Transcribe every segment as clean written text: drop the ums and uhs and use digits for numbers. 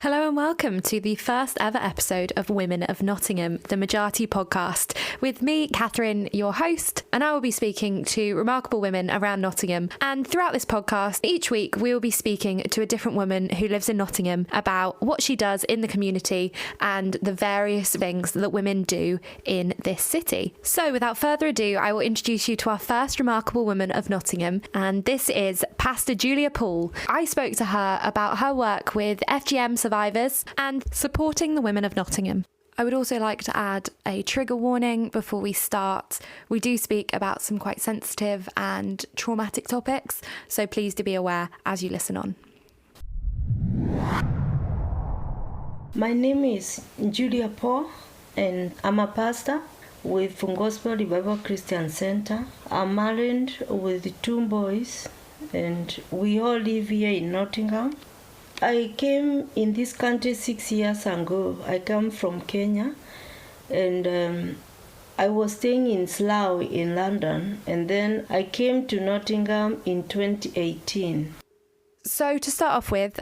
Hello and welcome to the first ever episode of Women of Nottingham, the Majority podcast, with me, Catherine, your host, and I will be speaking to remarkable women around Nottingham. And throughout this podcast, each week we will be speaking to a different woman who lives in Nottingham about what she does in the community and the various things that women do in this city. So without further ado, I will introduce you to our first remarkable woman of Nottingham, and this is Pastor Julia Poole. I spoke to her about her work with FGM survivors and supporting the women of Nottingham. I would also like to add a trigger warning before we start. We do speak about some quite sensitive and traumatic topics, so please do be aware as you listen on. My name is Julia Poole and I'm a pastor with Gospel Revival Christian Center. I'm married with 2 boys and we all live here in Nottingham. I came in this country 6 years ago. I come from Kenya and I was staying in Slough in London, and then I came to Nottingham in 2018. So to start off with,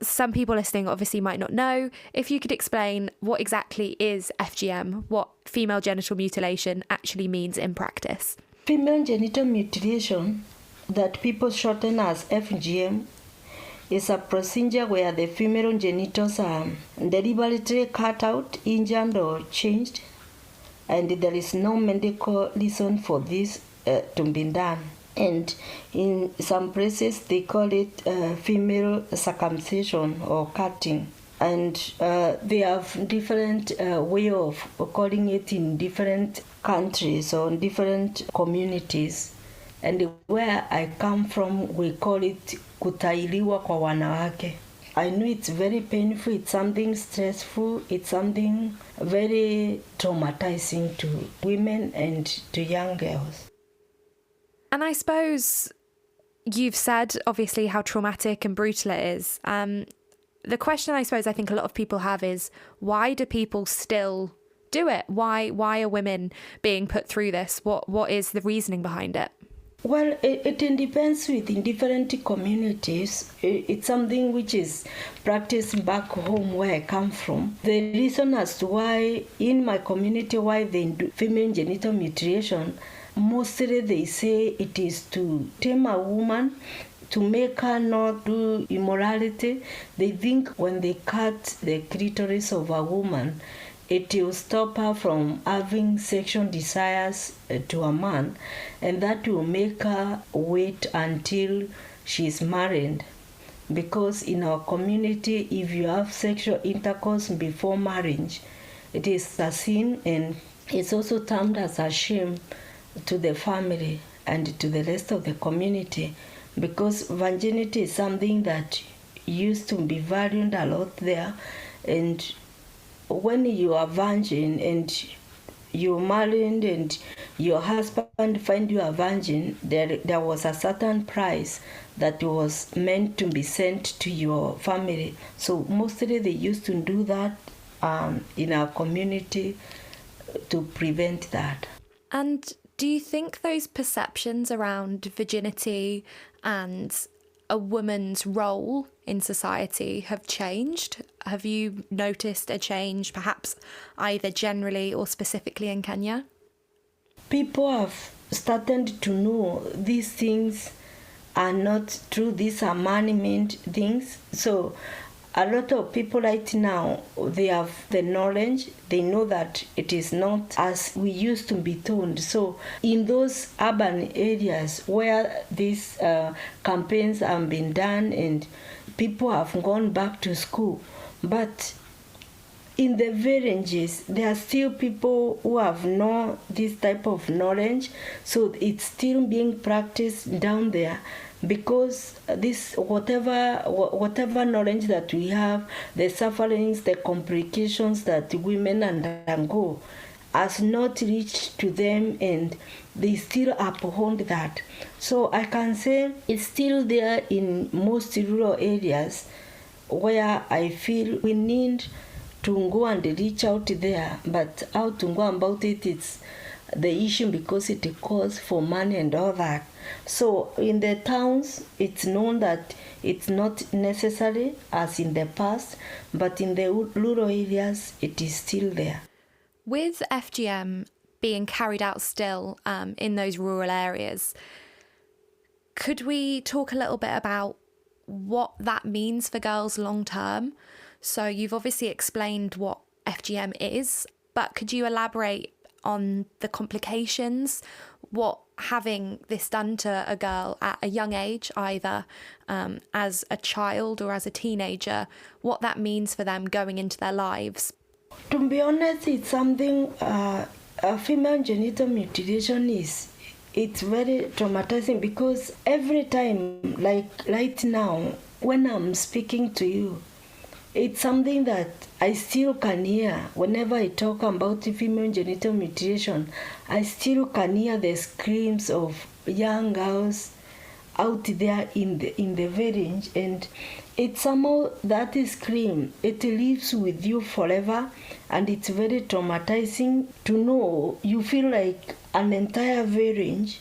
some people listening obviously might not know. If you could explain what exactly is FGM, what female genital mutilation actually means in practice. Female genital mutilation, that people shorten as FGM, is a procedure where the female genitals are deliberately cut out, injured or changed, and there is no medical reason for this to be done. And in some places they call it female circumcision or cutting. And they have different way of calling it in different countries or different communities. And where I come from, we call it kutailiwa kwa wanawake. I know it's very painful, it's something stressful, it's something very traumatizing to women and to young girls. And I suppose you've said, obviously, how traumatic and brutal it is. The question I suppose I think a lot of people have is, why do people still do it? Why are women being put through this? What is the reasoning behind it? Well, it depends within different communities. It's something which is practiced back home where I come from. The reason as to why in my community why they do female genital mutilation, mostly they say it is to tame a woman, to make her not do immorality. They think when they cut the clitoris of a woman, it will stop her from having sexual desires to a man, and that will make her wait until she is married. Because in our community, if you have sexual intercourse before marriage, it is a sin, and it's also termed as a shame to the family and to the rest of the community, because virginity is something that used to be valued a lot there. And when you are virgin and you're married and your husband find you a virgin, there was a certain price that was meant to be sent to your family. So mostly they used to do that in our community to prevent that. And do you think those perceptions around virginity and a woman's role in society have changed? Have you noticed a change, perhaps either generally or specifically in Kenya? People have started to know these things are not true, these are man-made things. So a lot of people right now, they have the knowledge, they know that it is not as we used to be told. So in those urban areas where these campaigns have been done and people have gone back to school, but in the villages, there are still people who have no this type of knowledge, so it's still being practiced down there. Because this whatever knowledge that we have, the sufferings, the complications that women undergo has not reached to them, and they still uphold that. So I can say it's still there in most rural areas where I feel we need to go and reach out there, but how to go about it, it's the issue because it calls for money and all that. So in the towns, it's known that it's not necessary as in the past, but in the rural areas, it is still there. With FGM being carried out still in those rural areas, could we talk a little bit about what that means for girls long term? So you've obviously explained what FGM is, but could you elaborate on the complications, what having this done to a girl at a young age, either as a child or as a teenager, what that means for them going into their lives? To be honest, it's something, female genital mutilation it's very traumatizing because every time, like right now, when I'm speaking to you, it's something that I still can hear. Whenever I talk about female genital mutilation, I still can hear the screams of young girls out there in the village, and it's somehow that scream, it lives with you forever, and it's very traumatizing to know. You feel like an entire village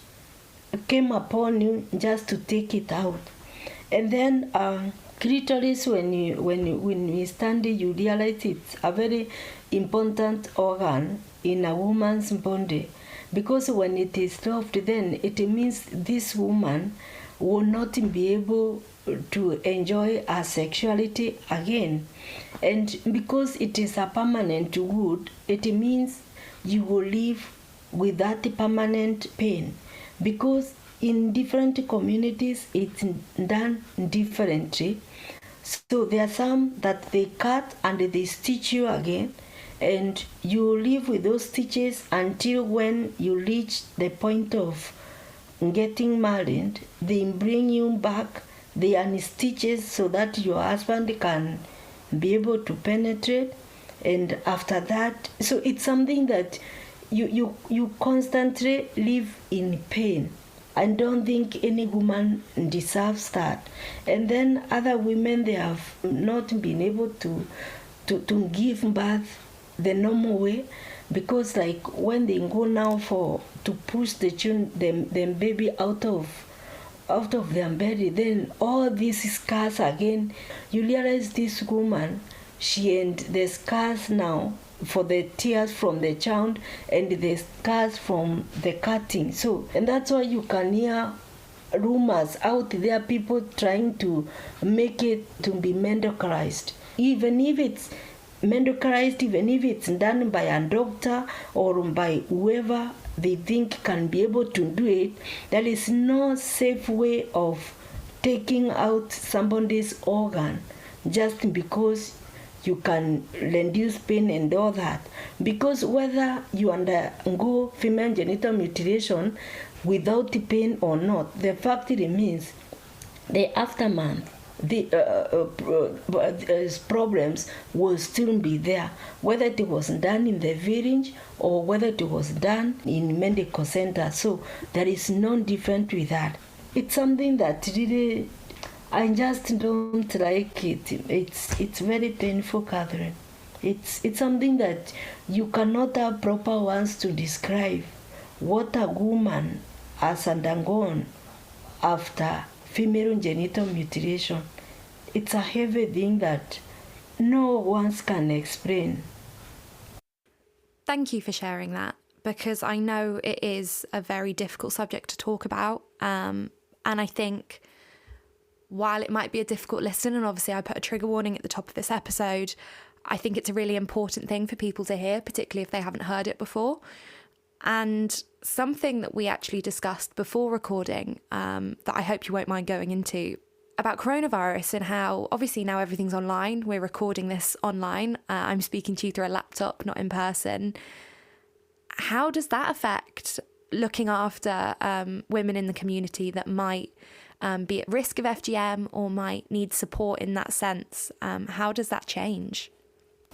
came upon you just to take it out. And then clitoris, when you study, you realize it's a very important organ in a woman's body, because when it is stopped, then it means this woman will not be able to enjoy her sexuality again. And because it is a permanent wound, it means you will live with that permanent pain, because in different communities it's done differently. So there are some that they cut and they stitch you again, and you live with those stitches until when you reach the point of getting married. They bring you back, they unstitches so that your husband can be able to penetrate. And after that, so it's something that you constantly live in pain. I don't think any woman deserves that. And then other women, they have not been able to give birth the normal way, because like when they go now to push the baby out of their belly, then all these scars again, you realize this woman, she and the scars now for the tears from the child and the scars from the cutting. So, and that's why you can hear rumors out there, people trying to make it to be medicalized. Even if it's medicalized, even if it's done by a doctor or by whoever they think can be able to do it, there is no safe way of taking out somebody's organ just because you can reduce pain and all that. Because whether you undergo female genital mutilation without pain or not, the fact remains the aftermath, the problems will still be there, whether it was done in the village or whether it was done in medical center. So there is no difference with that. It's something that really, I just don't like it. It's very painful, Catherine. It's something that you cannot have proper words to describe what a woman has undergone after female genital mutilation. It's a heavy thing that no one can explain. Thank you for sharing that, because I know it is a very difficult subject to talk about. And I think while it might be a difficult listen, and obviously I put a trigger warning at the top of this episode, I think it's a really important thing for people to hear, particularly if they haven't heard it before. And something that we actually discussed before recording, that I hope you won't mind going into, about coronavirus and how obviously now everything's online. We're recording this online. I'm speaking to you through a laptop, not in person. How does that affect looking after women in the community that might be at risk of FGM or might need support in that sense? How does that change?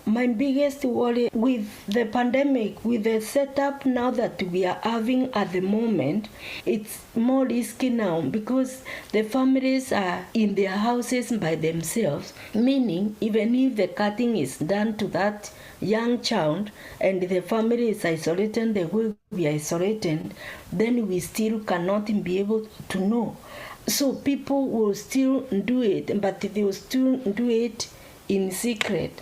My biggest worry with the pandemic, with the setup now that we are having at the moment, it's more risky now because the families are in their houses by themselves, meaning even if the cutting is done to that young child and the family is isolated, they will be isolated, then we still cannot be able to know. So people will still do it, but they will still do it in secret.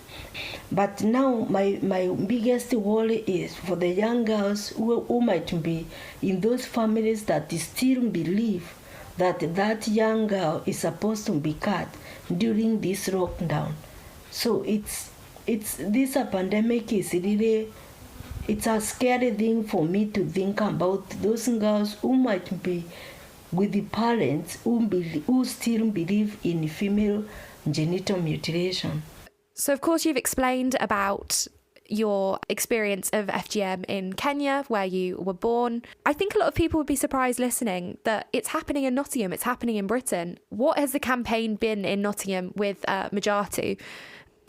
But now my biggest worry is for the young girls who might be in those families that still believe that young girl is supposed to be cut during this lockdown. So it's this pandemic is really, it's a scary thing for me to think about those girls who might be with the parents who still believe in female genital mutilation. So, of course, you've explained about your experience of FGM in Kenya, where you were born. I think a lot of people would be surprised listening that it's happening in Nottingham, it's happening in Britain. What has the campaign been in Nottingham with Majatu?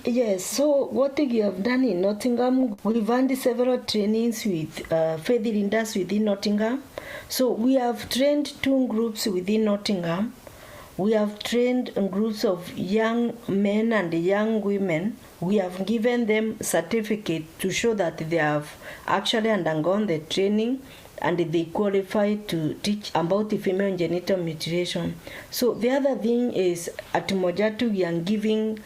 Yes, so what we have done in Nottingham, we've had several trainings with faith leaders within Nottingham. So we have trained 2 groups within Nottingham. We have trained groups of young men and young women. We have given them certificate to show that they have actually undergone the training and they qualify to teach about the female genital mutilation. So the other thing is at Mojatu we are giving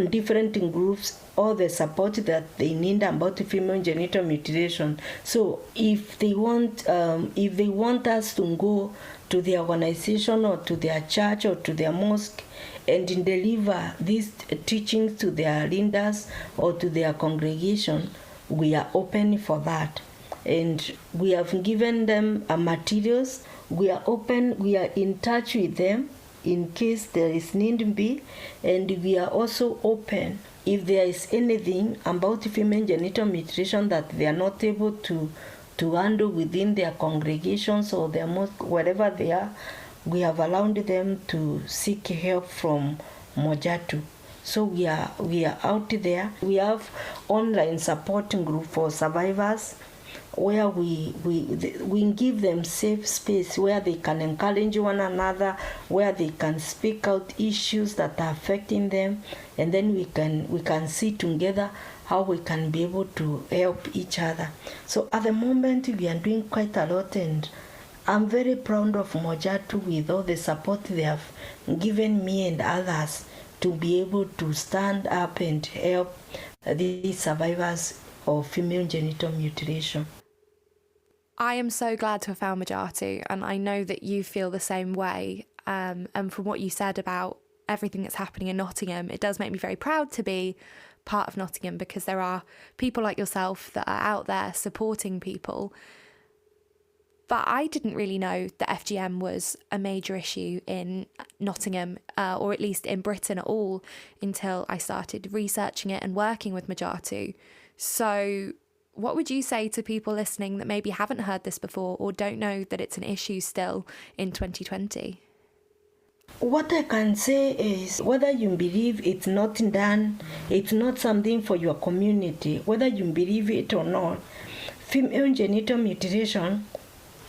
different groups all the support that they need about female genital mutilation. So if they want us to go to their organization or to their church or to their mosque and deliver these teachings to their leaders or to their congregation, we are open for that. And we have given them materials. We are open, we are in touch with them in case there is need be, and we are also open if there is anything about female genital mutilation that they are not able to handle within their congregations or their mosque, wherever they are. We have allowed them to seek help from Mojatu. So we are out there. We have online supporting group for survivors, where we give them safe space where they can encourage one another, where they can speak out issues that are affecting them, and then we can see together how we can be able to help each other. So at the moment we are doing quite a lot, and I'm very proud of Mojatu with all the support they have given me and others to be able to stand up and help these survivors of female genital mutilation. I am so glad to have found Majatu, and I know that you feel the same way. And from what you said about everything that's happening in Nottingham, it does make me very proud to be part of Nottingham, because there are people like yourself that are out there supporting people. But I didn't really know that FGM was a major issue in Nottingham, or at least in Britain at all, until I started researching it and working with Majatu. So what would you say to people listening that maybe haven't heard this before or don't know that it's an issue still in 2020? What I can say is, whether you believe it's not done, it's not something for your community, whether you believe it or not, female genital mutilation,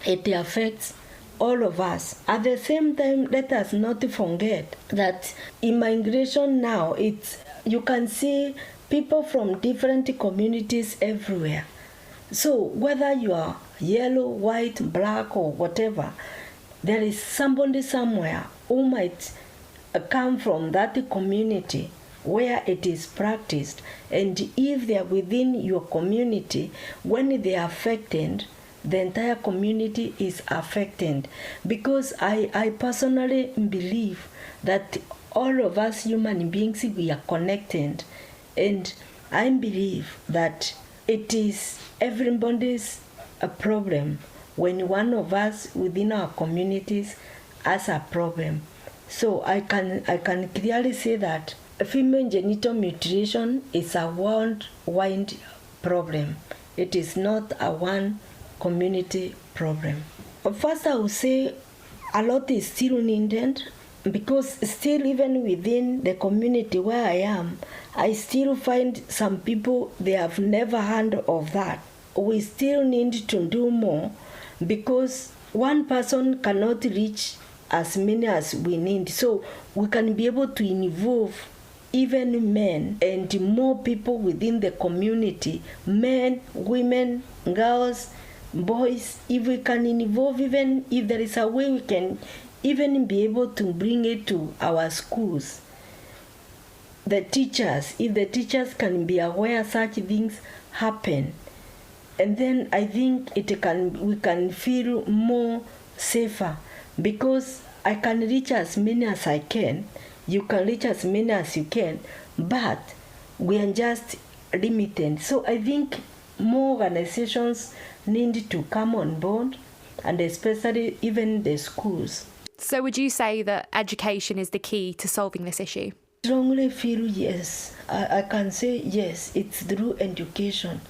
it affects all of us. At the same time, let us not forget that immigration now, you can see people from different communities everywhere. So whether you are yellow, white, black, or whatever, there is somebody somewhere who might come from that community where it is practiced. And if they are within your community, when they are affected, the entire community is affected. Because I personally believe that all of us human beings, we are connected. And I believe that it is everybody's a problem when one of us within our communities has a problem. So I can clearly say that female genital mutilation is a worldwide problem. It is not a one community problem. First, I would say a lot is still needed, because still even within the community where I am, I still find some people, they have never heard of that. We still need to do more, because one person cannot reach as many as we need. So we can be able to involve even men and more people within the community, men, women, girls, boys. If we can involve, even if there is a way we can even be able to bring it to our schools. The teachers, if the teachers can be aware such things happen, and then I think we can feel more safer, because I can reach as many as I can, you can reach as many as you can, but we are just limited. So I think more organizations need to come on board, and especially even the schools. So would you say that education is the key to solving this issue? I strongly feel yes. I can say yes, it's through education.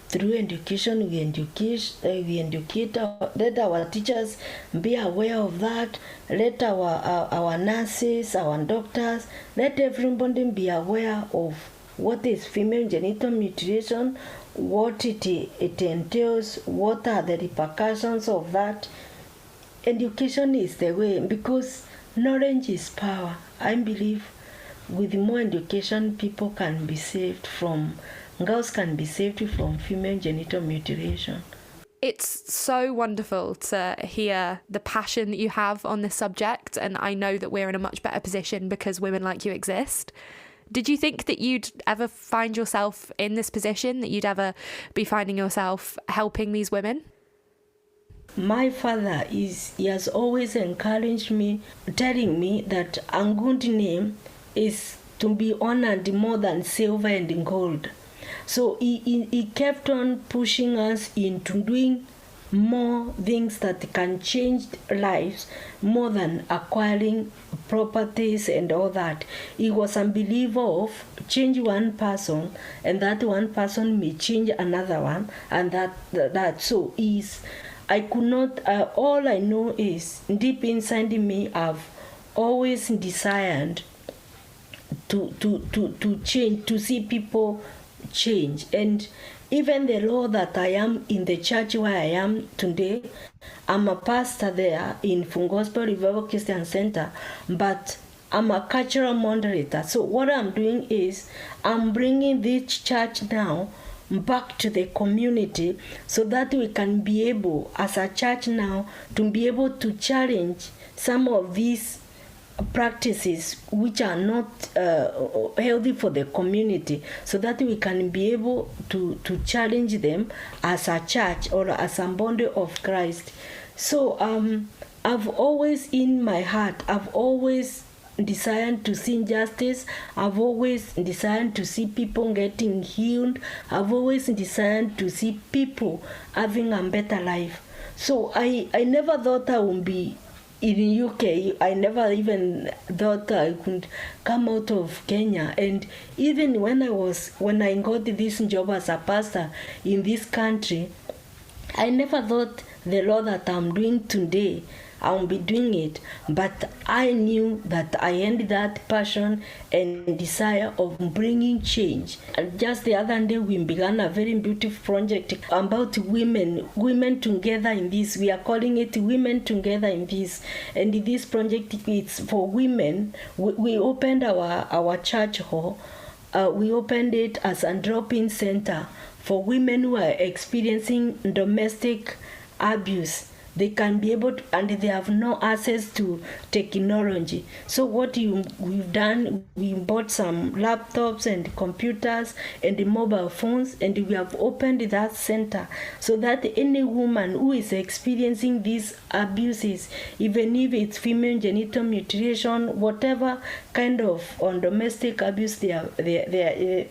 Through education, we educate. Let our teachers be aware of that. Let our nurses, our doctors, let everybody be aware of what is female genital mutilation, what it entails, what are the repercussions of that. Education is the way, because knowledge is power. I believe with more education, people can be saved from. Girls can be saved from female genital mutilation. It's so wonderful to hear the passion that you have on this subject, and I know that we're in a much better position because women like you exist. Did you think that you'd ever find yourself in this position, that you'd ever be finding yourself helping these women? My father, he has always encouraged me, telling me that a good name is to be honored more than silver and gold. So he kept on pushing us into doing more things that can change lives more than acquiring properties and all that. He was a believer of change one person, and that one person may change another one, and that so is. I could not. All I know is deep inside me, I've always desired to change, to see people change. And even the law that I am in the church where I am today, I'm a pastor there in Gospel Revival Christian Center, but I'm a cultural moderator. So what I'm doing is I'm bringing this church now back to the community, so that we can be able, as a church now, to be able to challenge some of these practices which are not healthy for the community, so that we can be able to challenge them as a church or as a body of Christ. So I've always, in my heart, I've always desired to see justice. I've always desired to see people getting healed. I've always desired to see people having a better life. So I never thought I would be in UK. I never even thought I could come out of Kenya. And even when I got this job as a pastor in this country, I never thought the law that I'm doing today, I'll be doing it. But I knew that I had that passion and desire of bringing change. And just the other day, we began a very beautiful project about women together in this. We are calling it Women Together in This. And this project is for women. We opened our church hall. We opened it as a drop-in center for women who are experiencing domestic abuse. They can be able to, and they have no access to technology. So what we've done, we bought some laptops and computers and mobile phones, and we have opened that center so that any woman who is experiencing these abuses, even if it's female genital mutilation, whatever kind of domestic abuse they are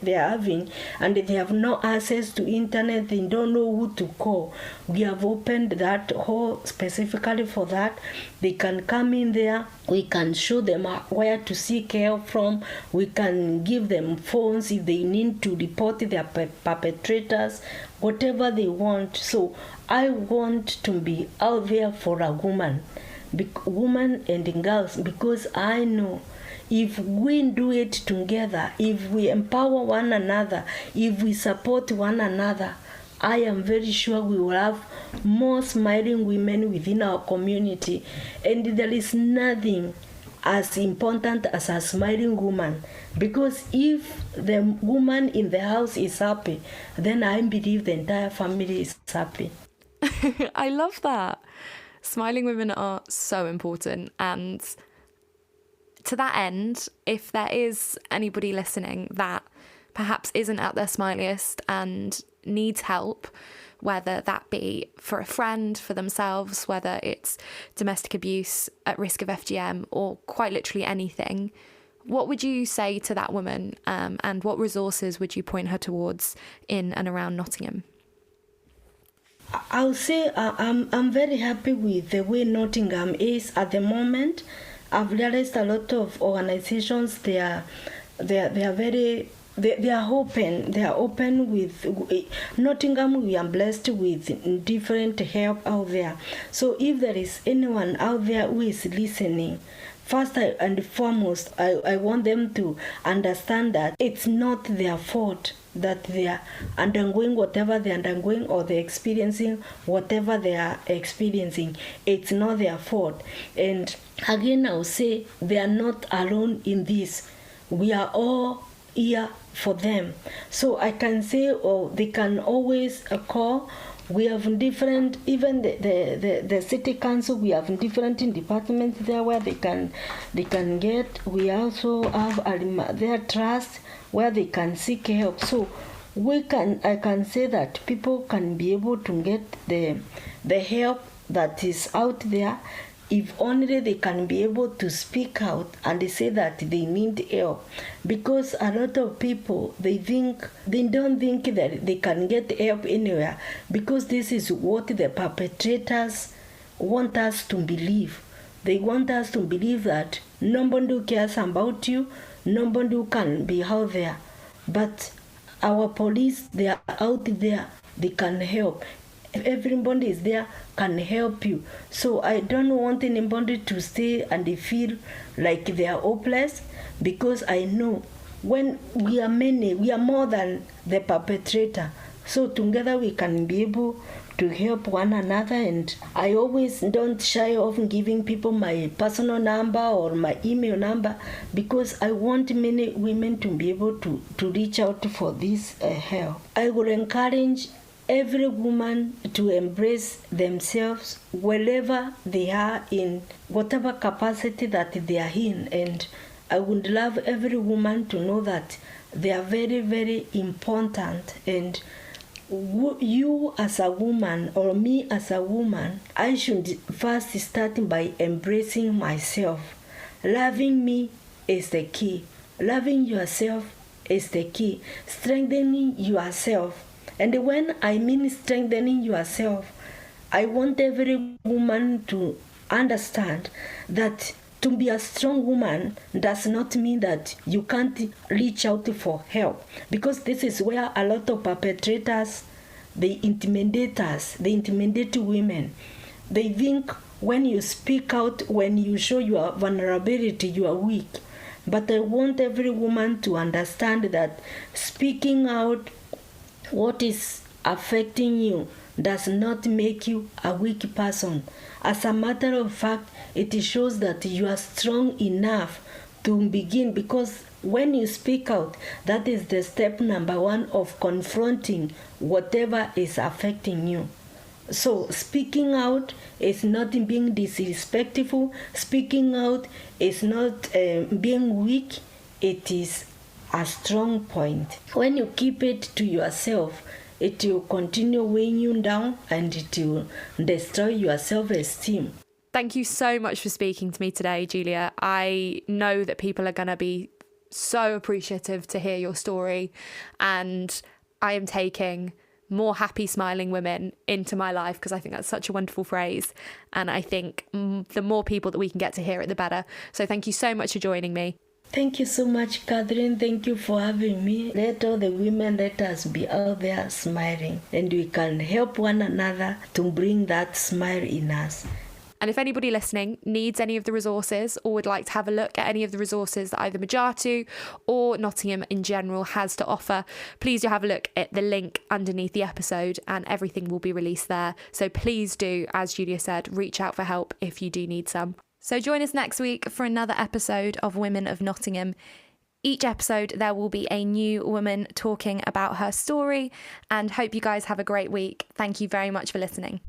having, and they have no access to internet, they don't know who to call, we have opened that whole specifically for that. They can come in there, we can show them where to seek help from, we can give them phones if they need to report their perpetrators, whatever they want. So I want to be out there for a woman and girls, because I know if we do it together, if we empower one another, if we support one another, I am very sure we will have more smiling women within our community. And there is nothing as important as a smiling woman, because if the woman in the house is happy, then I believe the entire family is happy. I love that. Smiling women are so important, and to that end, if there is anybody listening that perhaps isn't at their smiliest and needs help, whether that be for a friend, for themselves, whether it's domestic abuse, at risk of FGM, or quite literally anything, what would you say to that woman, and what resources would you point her towards in and around Nottingham? I'll say I'm very happy with the way Nottingham is at the moment. I've realized a lot of organizations, they are very, they are open. They are open with Nottingham. We are blessed with different help out there. So if there is anyone out there who is listening, first and foremost, I want them to understand that it's not their fault that they are undergoing whatever they're undergoing, or they're experiencing whatever they are experiencing. It's not their fault. And again, I'll say they are not alone in this. We are all here for them. So I can say, they can always call. We have different, even the city council, we have different departments there where they can get. We also have their trust where they can seek help. So I can say that people can be able to get the help that is out there, if only they can be able to speak out and they say that they need help. Because a lot of people, they don't think that they can get help anywhere, because this is what the perpetrators want us to believe. They want us to believe that nobody cares about you, nobody can be out there. But our police, they are out there, they can help. Everybody is there, can help you. So I don't want anybody to stay and they feel like they are hopeless, because I know when we are many, we are more than the perpetrator. So together we can be able to help one another. And I always don't shy off giving people my personal number or my email number, because I want many women to be able to reach out for this help. I will encourage every woman to embrace themselves wherever they are, in whatever capacity that they are in. And I would love every woman to know that they are very, very important. And you as a woman, or me as a woman, I should first start by embracing myself. Loving me is the key. Loving yourself is the key. Strengthening yourself. And when I mean strengthening yourself, I want every woman to understand that to be a strong woman does not mean that you can't reach out for help. Because this is where a lot of perpetrators, they intimidate us, they intimidate women. They think when you speak out, when you show your vulnerability, you are weak. But I want every woman to understand that speaking out what is affecting you does not make you a weak person. As a matter of fact, it shows that you are strong enough to begin, because when you speak out, that is the step number one of confronting whatever is affecting you. So speaking out is not being disrespectful. Speaking out is not being weak. It is a strong point. When you keep it to yourself, it will continue weighing you down, and it will destroy your self-esteem. Thank you so much for speaking to me today, Julia. I know that people are going to be so appreciative to hear your story, and I am taking more happy, smiling women into my life, because I think that's such a wonderful phrase, and I think the more people that we can get to hear it, the better. So thank you so much for joining me. Thank you so much, Catherine. Thank you for having me. Let all the women, let us be out there smiling, and we can help one another to bring that smile in us. And if anybody listening needs any of the resources or would like to have a look at any of the resources that either Majatu or Nottingham in general has to offer, please do have a look at the link underneath the episode, and everything will be released there. So please do, as Julia said, reach out for help if you do need some. So join us next week for another episode of Women of Nottingham. Each episode, there will be a new woman talking about her story, and hope you guys have a great week. Thank you very much for listening.